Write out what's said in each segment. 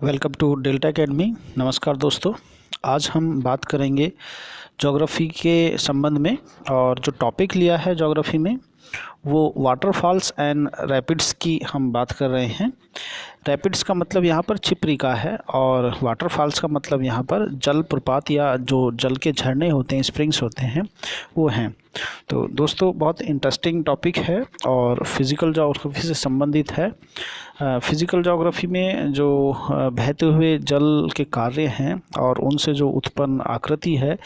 Welcome to delta academy. नमस्कार दोस्तों, आज हम बात करेंगे ज्योग्राफी के संबंध में। और जो टॉपिक लिया है ज्योग्राफी में वो वाटरफॉल्स एंड रैपिड्स की हम बात कर रहे हैं। रैपिड्स का मतलब यहाँ पर छिपरिका है और वाटरफॉल्स का मतलब यहाँ पर जल प्रपात या जो जल के झरने होते हैं, स्प्रिंग्स होते हैं, वो हैं। तो दोस्तों, बहुत इंटरेस्टिंग टॉपिक है और फिज़िकल ज्योग्राफी से संबंधित है। फिज़िकल ज्योग्राफी में जो बहते हुए जल के कार्य हैं और उनसे जो उत्पन्न आकृति है,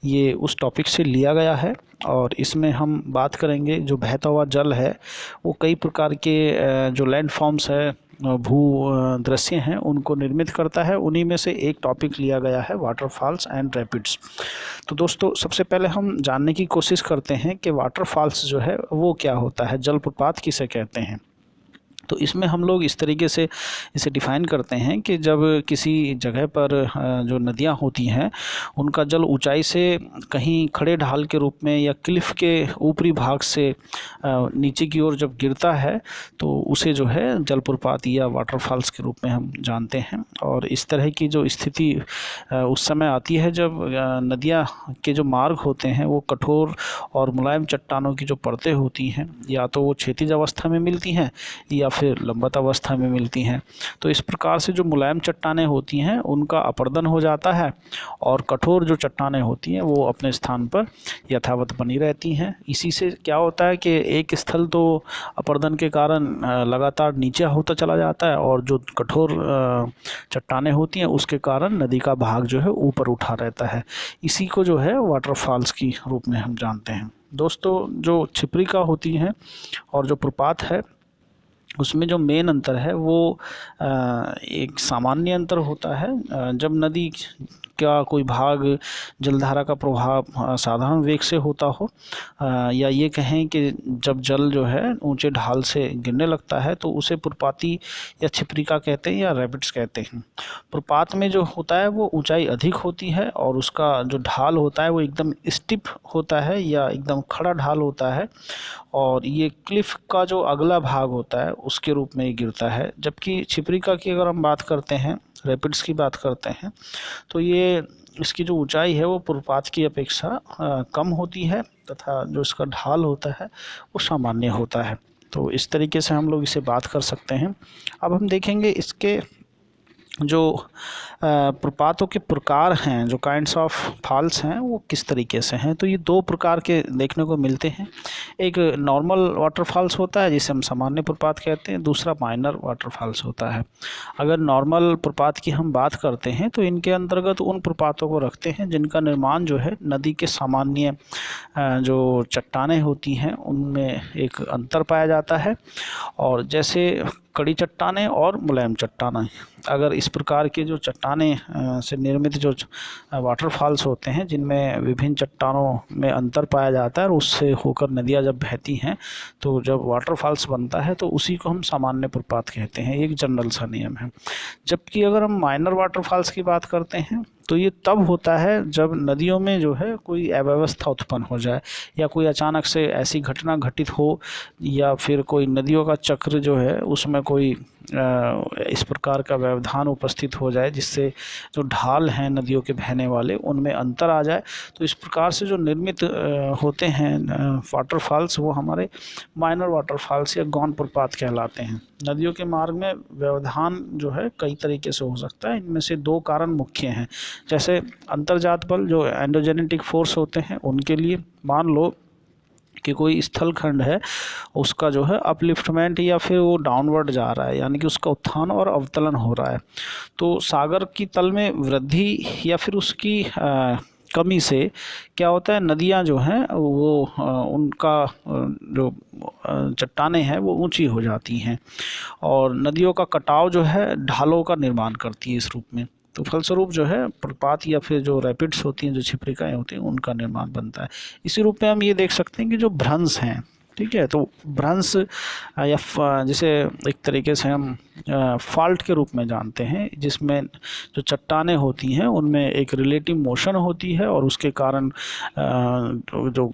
ये उस टॉपिक से लिया गया है। और इसमें हम बात करेंगे जो बहता हुआ जल है वो कई प्रकार के जो लैंड फॉर्म्स है, भू दृश्य हैं, उनको निर्मित करता है। उन्हीं में से एक टॉपिक लिया गया है वाटरफॉल्स एंड रैपिड्स। तो दोस्तों, सबसे पहले हम जानने की कोशिश करते हैं कि वाटरफॉल्स जो है वो क्या होता है, जलप्रपात किसे कहते हैं। तो इसमें हम लोग इस तरीके से इसे डिफ़ाइन करते हैं कि जब किसी जगह पर जो नदियाँ होती हैं उनका जल ऊंचाई से कहीं खड़े ढाल के रूप में या क्लिफ के ऊपरी भाग से नीचे की ओर जब गिरता है तो उसे जो है जलप्रपात या वाटरफॉल्स के रूप में हम जानते हैं। और इस तरह की जो स्थिति उस समय आती है जब नदियाँ के जो मार्ग होते हैं वो कठोर और मुलायम चट्टानों की जो परतें होती हैं, या तो वो क्षैतिज अवस्था में मिलती हैं या फिर लंबवत अवस्था में मिलती हैं। तो इस प्रकार से जो मुलायम चट्टानें होती हैं उनका अपर्दन हो जाता है और कठोर जो चट्टानें होती हैं वो अपने स्थान पर यथावत बनी रहती हैं। इसी से क्या होता है कि एक स्थल तो अपर्दन के कारण लगातार नीचे होता चला जाता है और जो कठोर चट्टानें होती हैं उसके कारण नदी का भाग जो है ऊपर उठा रहता है। इसी को जो है वाटरफॉल्स की रूप में हम जानते हैं। दोस्तों, जो छिपरिका होती हैं और जो प्रपात है उसमें जो मेन अंतर है वो एक सामान्य अंतर होता है। जब नदी का कोई भाग जलधारा का प्रभाव साधारण वेग से होता हो, या ये कहें कि जब जल जो है ऊंचे ढाल से गिरने लगता है तो उसे प्रपाती या छिपरिका कहते हैं या रैपिड्स कहते हैं। प्रपात में जो होता है वो ऊंचाई अधिक होती है और उसका जो ढाल होता है वो एकदम स्टिप होता है या एकदम खड़ा ढाल होता है, और ये क्लिफ का जो अगला भाग होता है उसके रूप में गिरता है। जबकि छिपरिका की अगर हम बात करते हैं, रैपिड्स की बात करते हैं, तो ये इसकी जो ऊंचाई है वो प्रपात की अपेक्षा कम होती है तथा जो इसका ढाल होता है वो सामान्य होता है। तो इस तरीके से हम लोग इसे बात कर सकते हैं। अब हम देखेंगे इसके जो प्रपातों के प्रकार हैं, जो काइंड्स ऑफ फॉल्स हैं, वो किस तरीके से हैं। तो ये दो प्रकार के देखने को मिलते हैं। एक नॉर्मल वाटरफॉल्स होता है जिसे हम सामान्य प्रपात कहते हैं, दूसरा माइनर वाटरफॉल्स होता है। अगर नॉर्मल प्रपात की हम बात करते हैं तो इनके अंतर्गत उन प्रपातों को रखते हैं जिनका निर्माण जो है नदी के सामान्य जो चट्टानें होती हैं उनमें एक अंतर पाया जाता है। और जैसे कड़ी चट्टानें और मुलायम चट्टानें, अगर इस प्रकार के जो चट्टानें से निर्मित जो वाटरफॉल्स होते हैं जिनमें विभिन्न चट्टानों में अंतर पाया जाता है और उससे होकर नदियाँ जब बहती हैं तो जब वाटरफॉल्स बनता है तो उसी को हम सामान्य प्रपात कहते हैं। एक जनरल सा नियम है। जबकि अगर हम माइनर वाटरफॉल्स की बात करते हैं तो ये तब होता है जब नदियों में जो है कोई अव्यवस्था उत्पन्न हो जाए या कोई अचानक से ऐसी घटना घटित हो, या फिर कोई नदियों का चक्र जो है उसमें कोई इस प्रकार का व्यवधान उपस्थित हो जाए जिससे जो ढाल हैं नदियों के बहने वाले उनमें अंतर आ जाए। तो इस प्रकार से जो निर्मित होते हैं वाटरफॉल्स वो हमारे माइनर वाटरफॉल्स या गौण प्रपात कहलाते हैं। नदियों के मार्ग में व्यवधान जो है कई तरीके से हो सकता है। इनमें से दो कारण मुख्य हैं। जैसे अंतर्जात बल, जो एंडोजेनेटिक फोर्स होते हैं, उनके लिए मान लो कि कोई स्थल खंड है, उसका जो है अपलिफ्टमेंट या फिर वो डाउनवर्ड जा रहा है, यानी कि उसका उत्थान और अवतलन हो रहा है। तो सागर की तल में वृद्धि या फिर उसकी कमी से क्या होता है, नदियाँ जो हैं वो उनका जो चट्टानें हैं वो ऊंची हो जाती हैं और नदियों का कटाव जो है ढालों का निर्माण करती है इस रूप में। तो फलस्वरूप जो है प्रपात या फिर जो रैपिड्स होती हैं, जो छिपरिकाएँ होती हैं, उनका निर्माण बनता है। इसी रूप में हम ये देख सकते हैं कि जो भ्रंश हैं, ठीक है। तो भ्रंश या जिसे एक तरीके से हम फॉल्ट के रूप में जानते हैं, जिसमें जो चट्टानें होती हैं उनमें एक रिलेटिव मोशन होती है और उसके कारण जो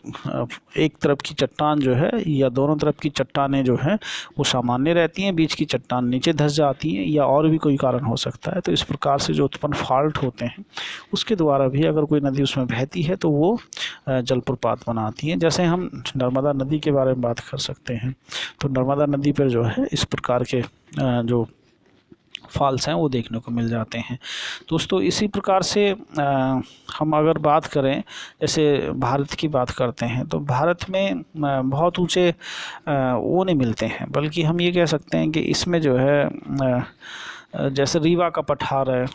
एक तरफ की चट्टान जो है या दोनों तरफ की चट्टानें जो हैं वो सामान्य रहती हैं, बीच की चट्टान नीचे धंस जाती हैं, या और भी कोई कारण हो सकता है। तो इस प्रकार से जो उत्पन्न फॉल्ट होते हैं उसके द्वारा भी अगर कोई नदी उसमें बहती है तो वो जलप्रपात बनाती है। जैसे हम नर्मदा नदी के बारे में बात कर सकते हैं, तो नर्मदा नदी पर जो है इस प्रकार के जो फॉल्स हैं वो देखने को मिल जाते हैं। दोस्तों इसी प्रकार से हम अगर बात करें, जैसे भारत की बात करते हैं, तो भारत में बहुत ऊंचे वो नहीं मिलते हैं, बल्कि हम ये कह सकते हैं कि इसमें जो है जैसे रीवा का पठार है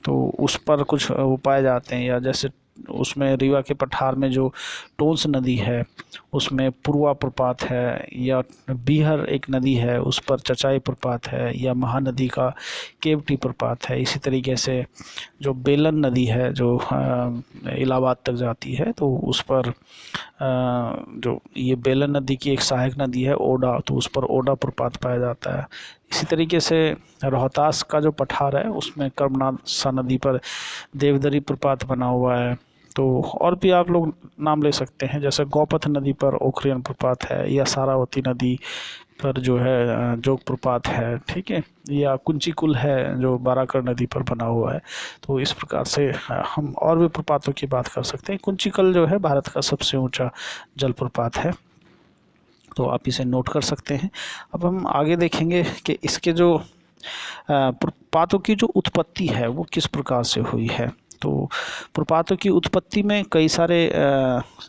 तो उस पर कुछ वो पाए जाते हैं, या जैसे उसमें रीवा के पठार में जो टोंस नदी है उसमें पुरवा प्रपात है, या बीहर एक नदी है उस पर चचाई प्रपात है, या महानदी का केवटी प्रपात है। इसी तरीके से जो बेलन नदी है जो इलाहाबाद तक जाती है, तो उस पर जो ये बेलन नदी की एक सहायक नदी है ओडा, तो उस पर ओडा प्रपात पाया जाता है। इसी तरीके से रोहतास का जो पठार है उसमें कर्मनाथ सा नदी पर देवदरी प्रपात बना हुआ है। तो और भी आप लोग नाम ले सकते हैं, जैसे गौपथ नदी पर ओखरियन प्रपात है, या सारावती नदी पर जो है जोग प्रपात है, ठीक है, या कुंचिकुल है जो बाराकर नदी पर बना हुआ है। तो इस प्रकार से हम और भी प्रपातों की बात कर सकते हैं। कुंचिकल जो है भारत का सबसे ऊंचा जलप्रपात है, तो आप इसे नोट कर सकते हैं। अब हम आगे देखेंगे कि इसके जो प्रपातों की जो उत्पत्ति है वो किस प्रकार से हुई है। तो प्रपातों की उत्पत्ति में कई सारे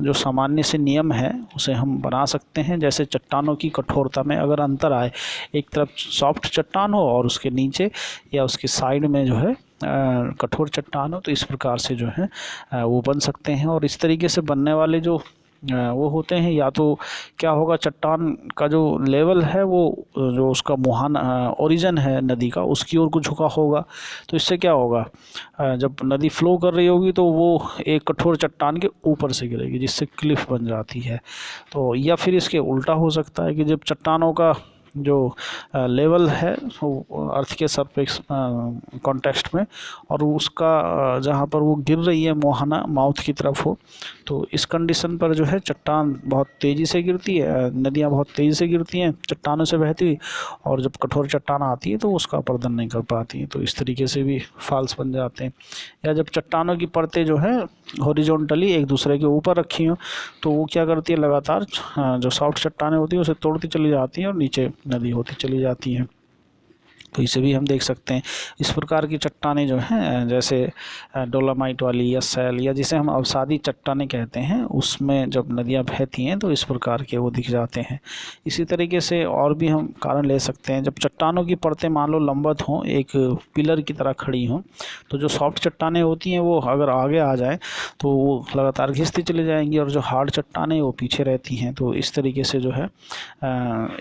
जो सामान्य से नियम हैं उसे हम बना सकते हैं। जैसे चट्टानों की कठोरता में अगर अंतर आए, एक तरफ सॉफ्ट चट्टान हो और उसके नीचे या उसके साइड में जो है कठोर चट्टान हो, तो इस प्रकार से जो है वो बन सकते हैं। और इस तरीके से बनने वाले जो वो होते हैं, या तो क्या होगा, चट्टान का जो लेवल है वो जो उसका मुहाना ओरिजिन है नदी का उसकी ओर को झुका होगा। तो इससे क्या होगा, जब नदी फ्लो कर रही होगी तो वो एक कठोर चट्टान के ऊपर से गिरेगी, जिससे क्लिफ बन जाती है। तो या फिर इसके उल्टा हो सकता है कि जब चट्टानों का जो लेवल है वो अर्थ के सरफेस कॉन्टेक्स्ट में, और उसका जहाँ पर वो गिर रही है मोहाना माउथ की तरफ हो, तो इस कंडीशन पर जो है चट्टान बहुत तेज़ी से गिरती है, नदियाँ बहुत तेज़ी से गिरती हैं चट्टानों से बहती हुई, और जब कठोर चट्टान आती है तो उसका अपर्दन नहीं कर पाती हैं। तो इस तरीके से भी फॉल्स बन जाते हैं। या जब चट्टानों की परतें जो है हॉरिजॉन्टली एक दूसरे के ऊपर रखी हों, तो वो क्या करती है, लगातार जो सॉफ्ट चट्टानें होती हैं उसे तोड़ती चली जाती हैं और नीचे नदी होती चली जाती हैं। तो इसे भी हम देख सकते हैं। इस प्रकार की चट्टानें जो हैं, जैसे डोलामाइट वाली या सैल, या जिसे हम अवसादी चट्टानें कहते हैं, उसमें जब नदियाँ बहती हैं तो इस प्रकार के वो दिख जाते हैं। इसी तरीके से और भी हम कारण ले सकते हैं। जब चट्टानों की परतें मान लो लंबवत हों, एक पिलर की तरह खड़ी हों, तो जो सॉफ्ट चट्टानें होती हैं वो अगर आगे आ जाए तो वो लगातार घिसती चली जाएंगी, और जो हार्ड चट्टानें वो पीछे रहती हैं। तो इस तरीके से जो है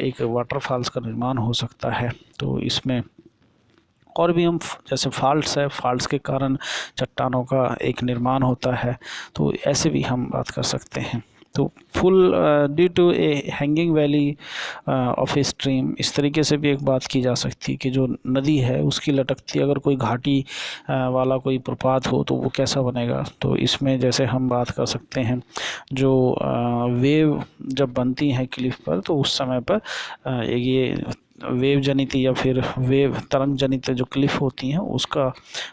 एक वाटरफॉल्स का निर्माण हो सकता है। तो इसमें और भी हम जैसे फॉल्ट्स है, फॉल्ट्स के कारण चट्टानों का एक निर्माण होता है, तो ऐसे भी हम बात कर सकते हैं। तो fall due to a hanging valley of a stream, इस तरीके से भी एक बात की जा सकती है कि जो नदी है उसकी लटकती अगर कोई घाटी वाला कोई प्रपात हो तो वो कैसा बनेगा। तो इसमें जैसे हम बात कर सकते हैं, जो वेव जब बनती हैं क्लिफ पर, तो उस समय पर ये वेव जनित या फिर वेव तरंग जनित जो क्लिफ होती हैं उसका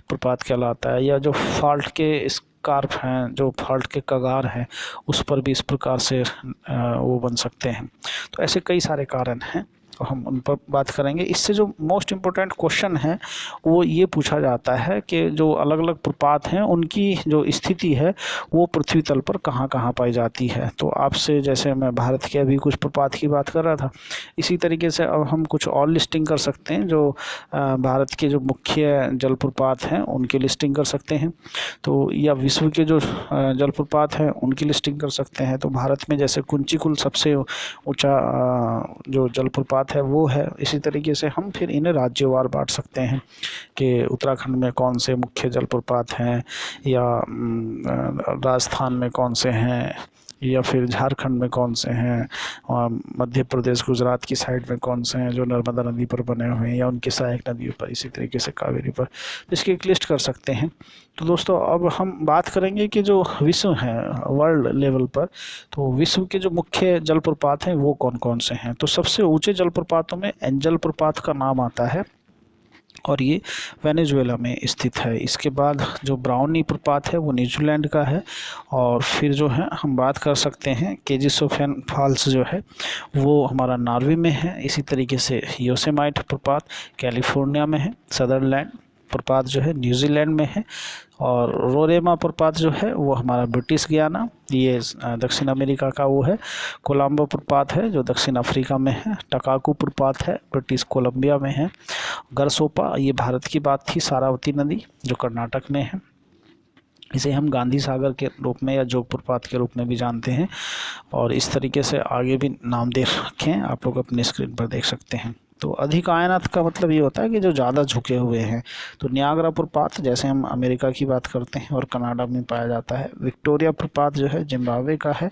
प्रपात कहलाता है। या जो फॉल्ट के स्कार्प हैं, जो फॉल्ट के कगार हैं, उस पर भी इस प्रकार से वो बन सकते हैं। तो ऐसे कई सारे कारण हैं, तो हम उन पर बात करेंगे। इससे जो मोस्ट इम्पोर्टेंट क्वेश्चन है वो ये पूछा जाता है कि जो अलग अलग प्रपात हैं उनकी जो स्थिति है वो पृथ्वी तल पर कहाँ कहाँ पाई जाती है। तो आपसे जैसे मैं भारत के अभी कुछ प्रपात की बात कर रहा था, इसी तरीके से अब हम कुछ और लिस्टिंग कर सकते हैं। जो भारत के जो मुख्य जलप्रपात हैं उनकी लिस्टिंग कर सकते हैं, तो या विश्व के जो जलप्रपात हैं उनकी लिस्टिंग कर सकते हैं। तो भारत में जैसे कुंचिकुल सबसे ऊँचा जो जलप्रपात है वो है। इसी तरीके से हम फिर इन्हें राज्यवार बांट सकते हैं कि उत्तराखंड में कौन से मुख्य जलप्रपात हैं, या राजस्थान में कौन से हैं, या फिर झारखंड में कौन से हैं, और मध्य प्रदेश गुजरात की साइड में कौन से हैं जो नर्मदा नदी पर बने हुए हैं या उनकी सहायक नदियों पर, इसी तरीके से कावेरी पर, इसकी एक लिस्ट कर सकते हैं। तो दोस्तों अब हम बात करेंगे कि जो विश्व है वर्ल्ड लेवल पर, तो विश्व के जो मुख्य जलप्रपात हैं वो कौन कौन से हैं। तो सबसे ऊंचे जलप्रपातों में एंजल प्रपात का नाम आता है और ये वेनेजुएला में स्थित है। इसके बाद जो ब्राउनी प्रपात है वो न्यूजीलैंड का है। और फिर जो है हम बात कर सकते हैं केजिसोफेन फॉल्स जो है वो हमारा नॉर्वे में है। इसी तरीके से योसेमाइट प्रपात कैलिफोर्निया में है। सदरलैंड प्रपात जो है न्यूजीलैंड में है। और रोरेमा प्रपात जो है वो हमारा ब्रिटिश गुयाना, ये दक्षिण अमेरिका का वो है। कोलंबो प्रपात है जो दक्षिण अफ्रीका में है। टकाकू प्रपात है ब्रिटिश कोलंबिया में है। गरसोपा, ये भारत की बात थी, सारावती नदी जो कर्नाटक में है। इसे हम गांधी सागर के रूप में या जोग प्रपात के रूप में भी जानते हैं। और इस तरीके से आगे भी नाम दे रखे हैं, आप लोग अपनी स्क्रीन पर देख सकते हैं। तो अधिक आयनात का मतलब ये होता है कि जो ज़्यादा झुके हुए हैं। तो नियाग्रा प्रपात जैसे हम अमेरिका की बात करते हैं और कनाडा में पाया जाता है। विक्टोरिया प्रपात जो है जिम्बाब्वे का है।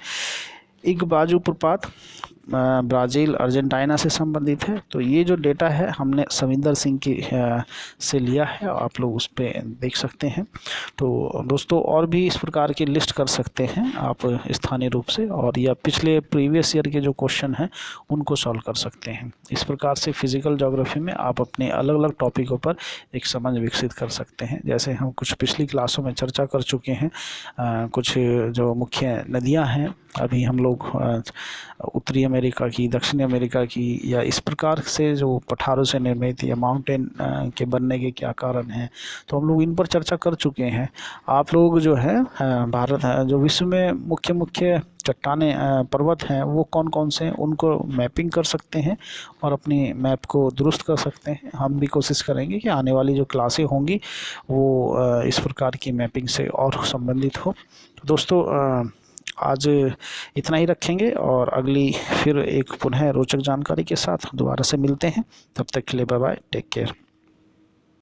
इगबाजू प्रपात ब्राज़ील अर्जेंटीना से संबंधित है। तो ये जो डेटा है हमने सविंदर सिंह की से लिया है, आप लोग उस पर देख सकते हैं। तो दोस्तों और भी इस प्रकार की लिस्ट कर सकते हैं आप स्थानीय रूप से, और या पिछले प्रीवियस ईयर के जो क्वेश्चन हैं उनको सॉल्व कर सकते हैं। इस प्रकार से फिजिकल ज्योग्राफी में आप अपने अलग अलग टॉपिकों पर एक समझ विकसित कर सकते हैं। जैसे हम कुछ पिछली क्लासों में चर्चा कर चुके हैं, कुछ जो मुख्य नदियाँ हैं, अभी हम लोग उत्तरी अमेरिका की, दक्षिणी अमेरिका की, या इस प्रकार से जो पठारों से निर्मित या माउंटेन के बनने के क्या कारण हैं, तो हम लोग इन पर चर्चा कर चुके हैं। आप लोग जो है भारत जो विश्व में मुख्य मुख्य चट्टाने पर्वत हैं वो कौन कौन से हैं उनको मैपिंग कर सकते हैं और अपनी मैप को दुरुस्त कर सकते हैं। हम भी कोशिश करेंगे कि आने वाली जो क्लासें होंगी वो इस प्रकार की मैपिंग से और संबंधित हो। तो दोस्तों आज इतना ही रखेंगे और अगली फिर एक पुनः रोचक जानकारी के साथ दोबारा से मिलते हैं। तब तक के लिए बाय बाय, टेक केयर।